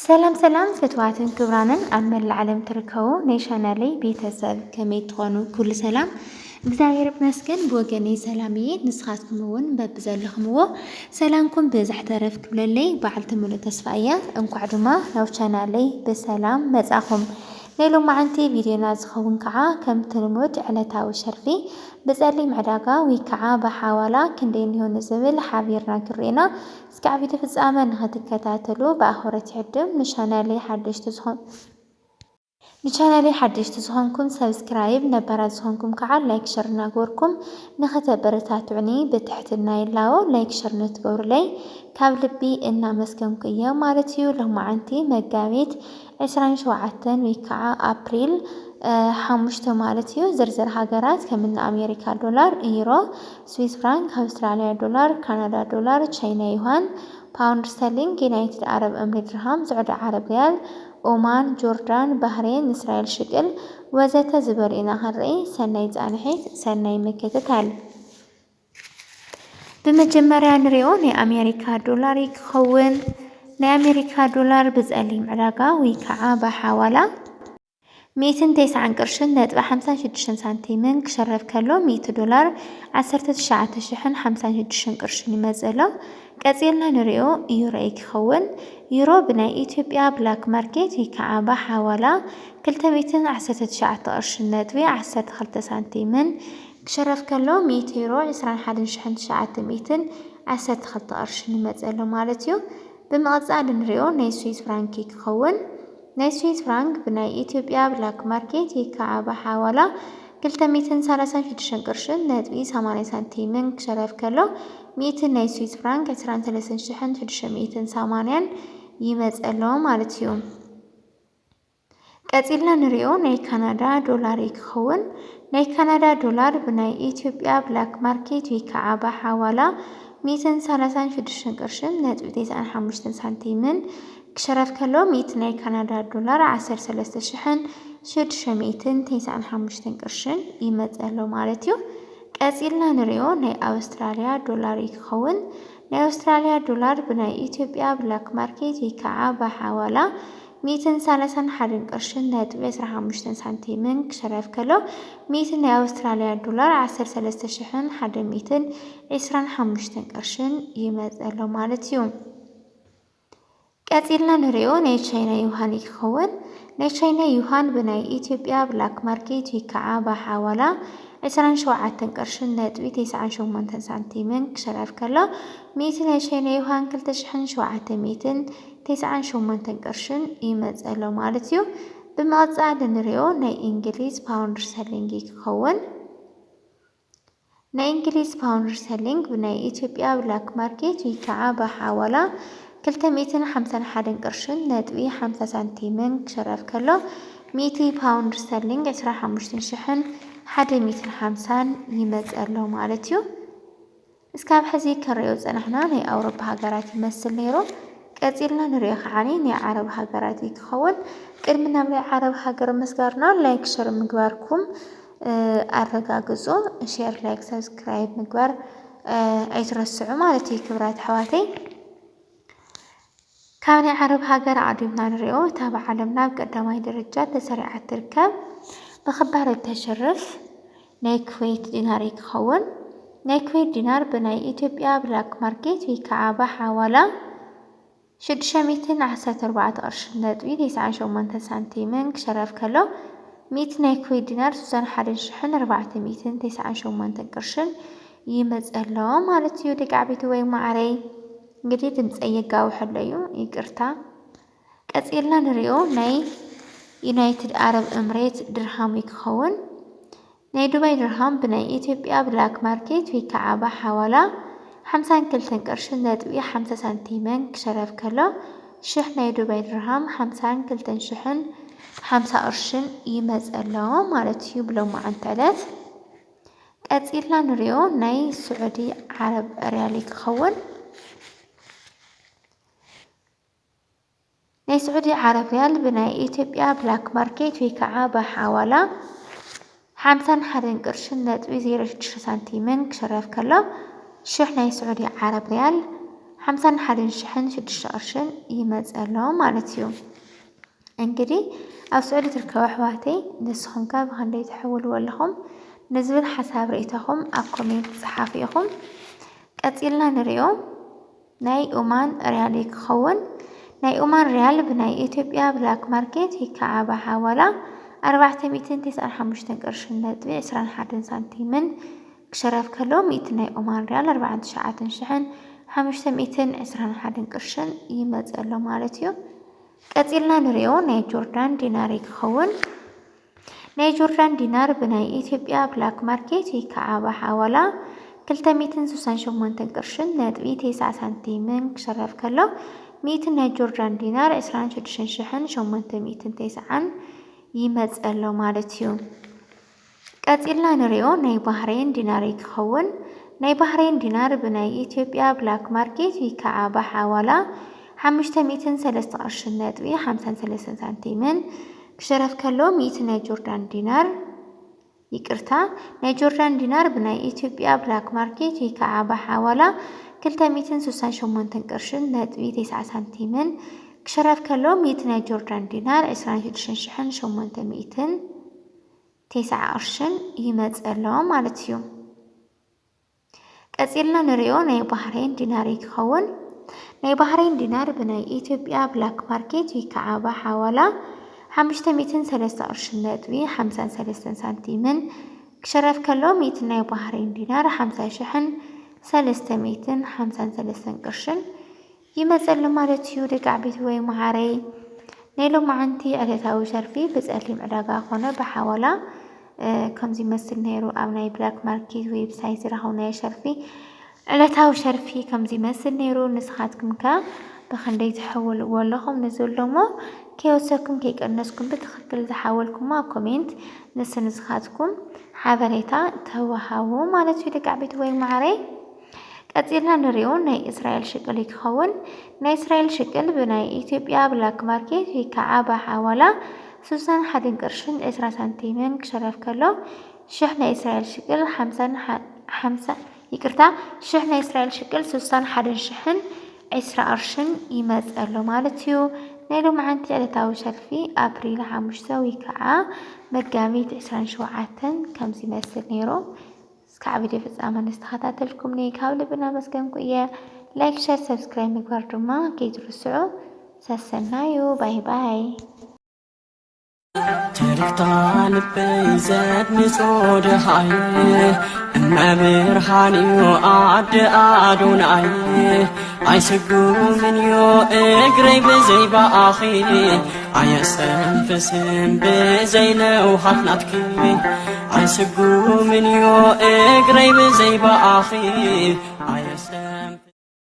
سلام سلام فتواتن كبرانن عمل العالم تركو نيشانالي بيتساب كمي تخونو كل سلام እግዚአብሔር ይመስገን በወገኔ ሰላምዬ ንስኻትኩም እውን በብዘለኹምዎ ሰላምኩም ብዛሕ ተረፍ ክብለለይ በዓልቲ ሙሉእ ተስፋእያ እንኳዕ ድማ ናብ ቻናለይ ብሰላም መጻኹም ሌሎ ማዓንቲ ቪድዮና ዝኸውን ከዓ ከምቲ ልሙድ ዕለታዊ ሸርፊ ብጸሊም ዕዳጋ ወይ ከዓ ብሓዋላ ክንደይ እንሆን ዝብል ሓቢርና ክርኤና እስካዕ ቪድዮ ፍጻመ ንኽትከታተሉ ብኣኽብሮት ይዕድም ንቻናለይ ሓደሽቲ ዝኾንኩም ሰብስክራይብ ነባራት ዝኾንኩም ከዓ ላይክ ሸር እናገበርኩም ንኽተበረታትዑኒ ብትሕትና ይላዎ ላይክ ሸር ንትገብሩለይ ካብ ልቢ እናመስገንኩ እየ ማለት እዩ። ሎማዓንቲ መጋቢት 27 ወይ ከዓ ኣፕሪል 5 ማለት እዩ። ዝርዝር ሃገራት ከምኒ ኣሜሪካ ዶላር፣ ዩሮ፣ ስዊስ ፍራንክ፣ ኣውስትራልያ ዶላር፣ ካናዳ ዶላር፣ ቻይና ዩዋን፣ ፓውንድ ስተርሊንግ፣ ዩናይትድ አረብ ኤምሬት ድርሃም፣ ሳዑዲ ዓረብ ሪያል፣ ኦማን፣ ጆርዳን፣ ባህሬን፣ እስራኤል ሽቅል ወዘተ ዝበሉ ኢና ክንርኢ። ሰናይ ጻንሒት ሰናይ ምክትታል። በመጀመሪያ ንሪኦ ናይ ኣሜሪካ ዶላር ይክኸውን። ናይ ኣሜሪካ ዶላር ብጸሊም ዕዳጋ ወይ ከዓ ብሓዋላ 190 ቅርሽን ነጥቢ 56 ሳንቲምን ክሸርፍ ከሎ 100 ዶላር 19,056 ቅርሽን ይመጽእ። ቀጺልና ንሪኦ ዩሮ ይክኸውን። ዩሮ ብናይ ኢትዮጵያ ብላክ ማርኬት ወይ ከዓ ብሓዋላ 219 ቅርሽን ነጥቢ 12 ሳንቲምን ክሸርፍ ከሎ 100 ዩሮ 21,912 ቅርሽን ይመጽእ ማለት እዩ። ብምቕጻል ንሪኦ ናይ ስዊስ ፍራንክ ይክኸውን። ናይ ስዊስ ፍራንክ ብናይ ኢትዮጵያ ብላክ ማርኬት ወይ ከዓ ብሓዋላ 236 ቅርሽን ነጥቢ 80 ሳንቲምን ክሸርፍ ከሎ 100 ናይ ስዊስ ፍራንክ 23,680 ይመጽእ ማለት እዩ። ቀጺልና ንሪኦ ናይ ካናዳ ዶላር ይክኸውን። ናይ ካናዳ ዶላር ብናይ ኢትዮጵያ ብላክ ማርኬት ወይ ከዓ ብሓዋላ 136 ቅርሽን ነጥቢ 95 ሳንቲምን ክሸርፍ ከሎ 100 ናይ ካናዳ ዶላር 13,695 ቅርሽን ይመጽእ ማለት እዩ። ቀጺልና ንሪኦ ናይ ኣውስትራልያ ዶላር ይክኸውን። ናይ ኣውስትራልያ ዶላር ብናይ ኢትዮጵያ ብላክ ማርኬት ወይ ከዓ ብሓዋላ 131 ቅርሽን ነጥቢ 15 ሳንቲምን ክሸርፍ ከሎ 100 ናይ ኣውስትራልያ ዶላር 13,125 ቅርሽን ይመጽእ ማለት እዩ። ቀጺልና ንሪኦ ናይ ቻይና ዩዋን ይክኸውን። ናይ ቻይና ዩዋን ብናይ ኢትዮጵያ ብላክ ማርኬት ወይ ከዓ ብሓዋላ 27 ቅርሽን ነጥቢ 98 ሳንቲምን ክሸርፍ ከሎ 100 ናይ ቻይና ዩዋን 2,798 ቅርሽን ይመጽእ ማለት እዩ። ብምቕጻል ንሪኦ ናይ እንግሊዝ ፓውንድ ስተርሊንግ ይክኸውን። ናይ እንግሊዝ ፓውንድ ስተርሊንግ ብናይ ኢትዮጵያ ብላክ ማርኬት ወይ ከዓ ብሓዋላ 251 ቅርሽን ነጥቢ 50 ሳንቲምን ክሸርፍ ከሎ 100 ፓውንድ ስተርሊንግ 25,150 ይመጽእ ማለት እዩ። እስካብ ሕዚ ከሪኦ ጸናሕና ናይ ኣውሮፓ ሃገራት ይመስል ነይሩ። ቀጺልና ንሪኦ ከዓኒ ናይ ዓረብ ሃገራት ይክኸውን። ቅድሚ ናብ ናይ ዓረብ ሃገር መስጋርና ላይክ ሸር ምግባርኩም ኣረጋግጹ። ሼር ላይክ ሰብስክራይብ ምግባር ኣይትረስዑ ማለት እዩ። ክብራት ኣሕዋተይ ካብ ናይ ዓረብ ሃገር ዓዲምና ንሪኦ እታ ብዓለምና ብቀዳማይ ደረጃ ተሰሪዓ ትርከብ ብኽባር እተሸርፍ ናይ ኩዌት ዲናር ይክኸውን። ናይ ኩዌት ዲናር ብናይ ኢትዮጵያ ብላክ ማርኬት ወይ ከዓ ብሓዋላ 614 ቅርሽን ነጥቢ 98 ሳንቲምን ክሸርፍ ከሎ 100 ናይ ኩዌት ዲናር 61,498 ቅርሽን ይመጽእ ማለት እዩ። ደቂ ዓበይቲ ወይ ማዕረይ እንግዲህ ድምፀይ የጋውሕ እዩ ይቅርታ። ቀጺልና ንሪኦ ናይ ዩናይትድ አረብ ኤምሬት ድርሃም ይክኸውን። ናይ ዱባይ ድርሃም ብናይ ኢትዮጵያ ብላክ ማርኬት ወይ ከዓ ብሓዋላ 52 ቅርሽን ነጥቢ 50 ሳንቲምን ክሸርፍ ከሎ 1,000 ናይ ዱባይ ድርሃም 52,050 ቅርሽን ይመጽእ ማለት እዩ ብሎማዓንቲ ዕለት። ቀጺልና ንሪኦ ናይ ስዑዲ ዓረብ ሪያል ይክኸውን። ናይ ስዑዲ ዓረብ ሪያል ብናይ ኢትዮጵያ ብላክ ማርኬት ወይ ከዓ ብሓዋላ 51 ቅርሽን ነጥቢ 06 ሳንቲምን ክሸርፍ ከሎ 1,000 ናይ ስዑዲ ዓረብ ሪያል 51,600 قرشن يمزألو مالتيو انقدي أو سؤالي تركوا أحواتي نسخن كاب هندي تحولوا لهم نزل حساب رئيتهم أو كومنت صحافيهم قتيلنا نريو ناي أمان ريالي كخون ناي أمان ريال بناي إثيوبيا بلاك ماركت هي كعبة حوالي 495 قرشن ندبي 21 سنتيمن كشرف كلو 100 ناي أمان ريال 4,521 قرشن يمزألو مالتيو قتيلنا نريو ناي جوردان ديناري كخون ناي جوردان دينار بناي إثيوبيا بلاك ماركت هي كعبة حوالي 368 قرشن ندبي 9 سنتيمن كشرف كلو 100 ناي جوردان دينار 26,809 يمزألو مالتيو قتيلنا نريو ناي بحرين ديناري كخون ناي بحرين دينار بناي إثيوبيا بلاك ماركت هي كعبة حوالي 503 قرشن ندبي 53 سنتيمن كشرف كلو 100 ناي جوردان دينار يقرتا ناي جوردان دينار بناي إثيوبيا بلاك ماركت هي كعبة حوالي 368 قرشن ندبي 9 سنتيمن كشرف كلو 100 ناي جوردان دينار 26,809 قرشن يمزألو مالتيو قتيلنا نريو ناي بحرين ديناري كخون ناي بحرين دينار بناي إثيوبيا بلاك ماركت هي كعبة حوالي 503 قرشن ندبي 53 سنتيمن كشرف كلو 100 ناي بحرين دينار 5,355 قرشن يمزألو مالتيو دقعبت وي معاري نيلو معنتي أتتاو شرفي بزألي معداقا خونه بحاولا كمزي مسل نيرو أو ناي بلاك ماركت ويب سايت رهونا شرفي أتتاو شرفي كمزي مسل نيرو نسخاتكم كا بخندي تحول واللهم نزول لومو كي وصلكم كي قنسكم بتخكل تحاولكم ما كومنت نسخاتكم حابريتا توهاو مالتيو دقعبت وي معاري قتيلنا نريو ناي إسرائيل شكل يكخون ناي إسرائيل شكل بناي إثيوبيا بلاك ماركت هي كعبة حوالي 61 قرشن 10 سنتيمن كشرف كلو شحنة إسرائيل شكل 5 يقرتا شحنة إسرائيل شكل 61 10 قرشن يمزألو مالتيو نيلو معنتي أتتاو شرفي أبريل 5 ويكعا مقاميت 27 كمزي مسل نيرو كعبدي في الزمان استخدمتلكم نيك هاولي برنامج كمكو إياه لايك شير سبسكرايب مقبر دما كيدرسعو ساسنايو باي باي تركتان بيزاد نسود هاي أما برهانيو عد أدوناي عيسقو من يو إقري بزي بآخي عيسن فسن بزي لو حفناتكي عيسقو من يو إقري بزي بآخي عيسن